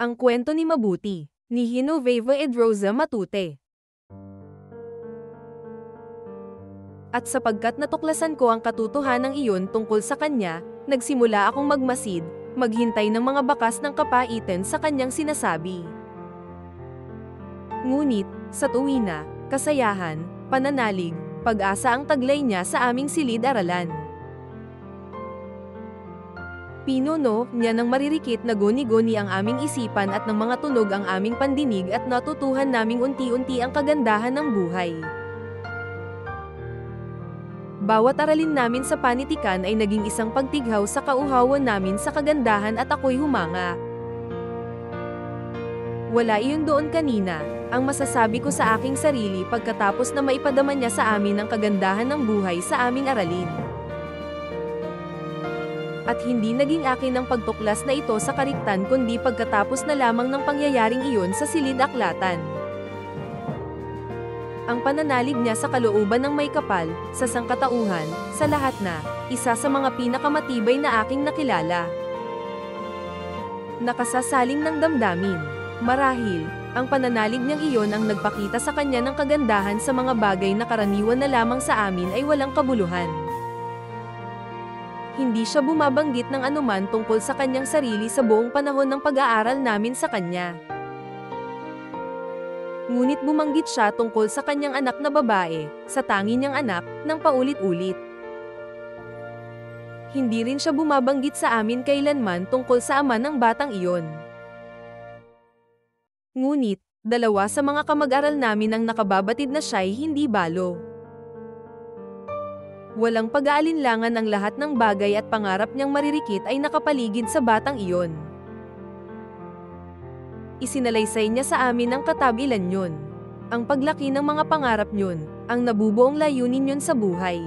Ang kwento ni Mabuti, ni Genoveva Edroza Matute. At sapagkat natuklasan ko ang katotohanan iyon tungkol sa kanya, nagsimula akong magmasid, maghintay ng mga bakas ng kapaitan sa kanyang sinasabi. Ngunit, sa tuwina, kasayahan, pananalig, pag-asa ang taglay niya sa aming silid-aralan. Pinuno niya ng maririkit na guni-guni ang aming isipan at ng mga tunog ang aming pandinig at natutuhan naming unti-unti ang kagandahan ng buhay. Bawat aralin namin sa panitikan ay naging isang pagtighaw sa kauhawan namin sa kagandahan at ako'y humanga. Wala iyon doon kanina, ang masasabi ko sa aking sarili pagkatapos na maipadama niya sa amin ang kagandahan ng buhay sa aming aralin. At hindi naging akin ang pagtuklas na ito sa kariktan kundi pagkatapos na lamang ng pangyayaring iyon sa silid-aklatan. Ang pananalig niya sa kalooban ng may kapal, sa sangkatauhan, sa lahat na, isa sa mga pinakamatibay na aking nakilala. Nakasasaling ng damdamin. Marahil, ang pananalig niyang iyon ang nagpakita sa kanya ng kagandahan sa mga bagay na karaniwan na lamang sa amin ay walang kabuluhan. Hindi siya bumabanggit ng anuman tungkol sa kanyang sarili sa buong panahon ng pag-aaral namin sa kanya. Ngunit bumanggit siya tungkol sa kanyang anak na babae, sa tangi niyang anak, ng paulit-ulit. Hindi rin siya bumabanggit sa amin kailanman tungkol sa ama ng batang iyon. Ngunit, dalawa sa mga kamag-aral namin ang nakababatid na siya'y hindi balo. Walang pag-aalinlangan ang lahat ng bagay at pangarap niyang maririkit ay nakapaligid sa batang iyon. Isinalaysay niya sa amin ang katabilan yun. Ang paglaki ng mga pangarap yun, ang nabubuong layunin yun sa buhay.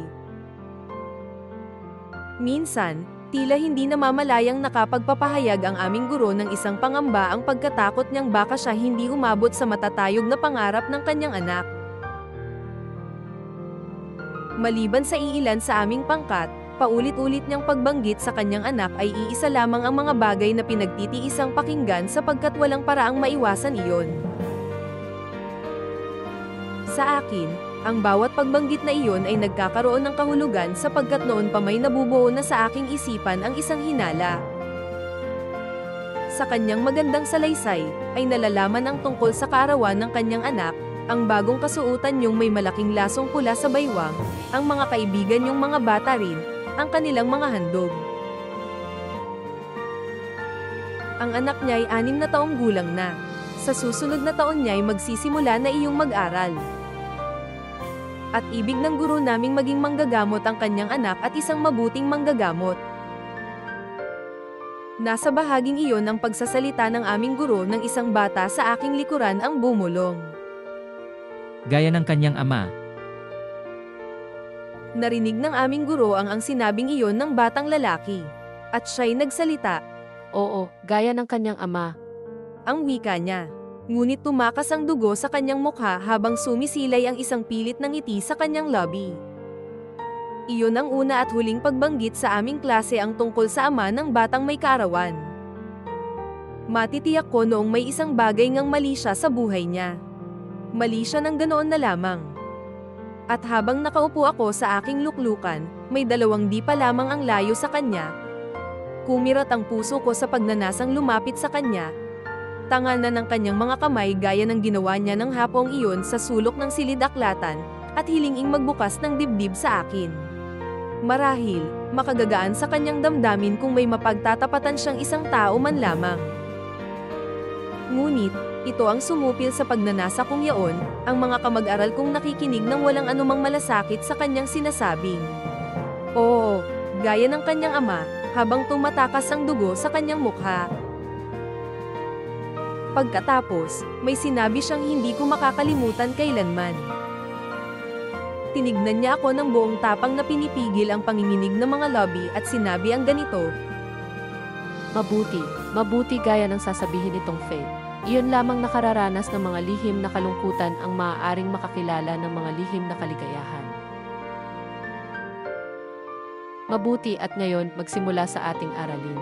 Minsan, tila hindi namamalayang nakapagpapahayag ang aming guro ng isang pangamba ang pagkatakot niyang baka siya hindi umabot sa matatayog na pangarap ng kanyang anak. Maliban sa iilan sa aming pangkat, paulit-ulit niyang pagbanggit sa kanyang anak ay iisa lamang ang mga bagay na pinagtitiisang pakinggan sapagkat walang paraang maiwasan iyon. Sa akin, ang bawat pagbanggit na iyon ay nagkakaroon ng kahulugan sapagkat noon pa may nabubuo na sa aking isipan ang isang hinala. Sa kanyang magandang salaysay, ay nalalaman ang tungkol sa kaarawan ng kanyang anak, ang bagong kasuotan niyong may malaking lasong pula sa baywang, ang mga kaibigan niyong mga bata rin, ang kanilang mga handog. Ang anak niya ay 6 na taong gulang na. Sa susunod na taon niya ay magsisimula na iyong mag-aral. At ibig ng guro naming maging manggagamot ang kanyang anak at isang mabuting manggagamot. Nasa bahaging iyon ang pagsasalita ng aming guro ng isang bata sa aking likuran ang bumulong. Gaya ng kanyang ama. Narinig ng aming guro ang sinabing iyon ng batang lalaki. At siya'y nagsalita. Oo, gaya ng kanyang ama. Ang wika niya. Ngunit tumakas ang dugo sa kanyang mukha habang sumisilay ang isang pilit ng ngiti sa kanyang labi. Iyon ang una at huling pagbanggit sa aming klase ang tungkol sa ama ng batang may kaarawan. Matitiyak ko noong may isang bagay ngang mali siya sa buhay niya. Mali siya ng ganoon na lamang. At habang nakaupo ako sa aking luklukan, may 2 di pa lamang ang layo sa kanya. Kumirat ang puso ko sa pagnanasang lumapit sa kanya. Tanganan ng kanyang mga kamay gaya ng ginawa niya ng hapong iyon sa sulok ng silid-aklatan, at hilinging magbukas ng dibdib sa akin. Marahil, makagagaan sa kanyang damdamin kung may mapagtatapatan siyang isang tao man lamang. Ngunit, ito ang sumupil sa pagnanasa kong yaon, ang mga kamag-aral kong nakikinig ng walang anumang malasakit sa kanyang sinasabing. Oo, gaya ng kanyang ama, habang tumatakas ang dugo sa kanyang mukha. Pagkatapos, may sinabi siyang hindi ko makakalimutan kailanman. Tinignan niya ako ng buong tapang na pinipigil ang panginginig ng mga lobby at sinabi ang ganito. Mabuti gaya ng sasabihin nitong Faith. Iyon lamang nakararanas ng mga lihim na kalungkutan ang maaaring makakilala ng mga lihim na kaligayahan. Mabuti at ngayon magsimula sa ating aralin.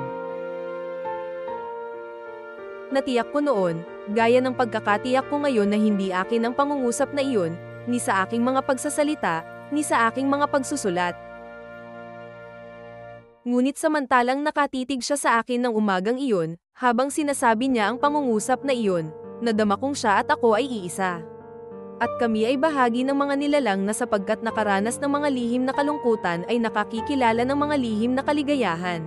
Natiyak ko noon, gaya ng pagkakatiyak ko ngayon na hindi akin ang pangungusap na iyon, ni sa aking mga pagsasalita, ni sa aking mga pagsusulat. Ngunit samantalang nakatitig siya sa akin ng umagang iyon, habang sinasabi niya ang pangungusap na iyon, nadama kong siya at ako ay iisa. At kami ay bahagi ng mga nilalang na sapagkat nakaranas ng mga lihim na kalungkutan ay nakakikilala ng mga lihim na kaligayahan.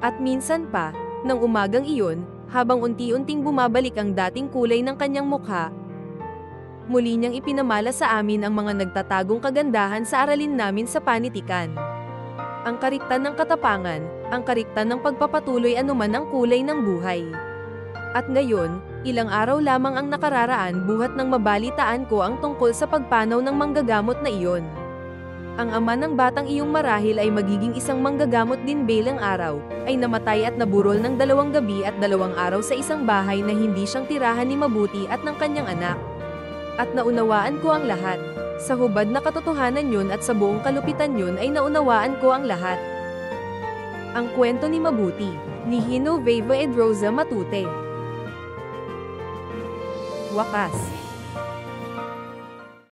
At minsan pa, ng umagang iyon, habang unti-unting bumabalik ang dating kulay ng kanyang mukha, muli niyang ipinamala sa amin ang mga nagtatagong kagandahan sa aralin namin sa panitikan. Ang kariktan ng katapangan, ang kariktan ng pagpapatuloy anuman ang kulay ng buhay. At ngayon, ilang araw lamang ang nakararaan buhat nang mabalitaan ko ang tungkol sa pagpanaw ng manggagamot na iyon. Ang ama ng batang iyong marahil ay magiging isang manggagamot din bilang araw, ay namatay at naburol ng 2 gabi at 2 araw sa isang bahay na hindi siyang tirahan ni Mabuti at ng kanyang anak. At naunawaan ko ang lahat. Sa hubad na katotohanan yun at sa buong kalupitan yun ay naunawaan ko ang lahat. Ang kwento ni Mabuti, ni Genoveva Edroza Matute. Wakas.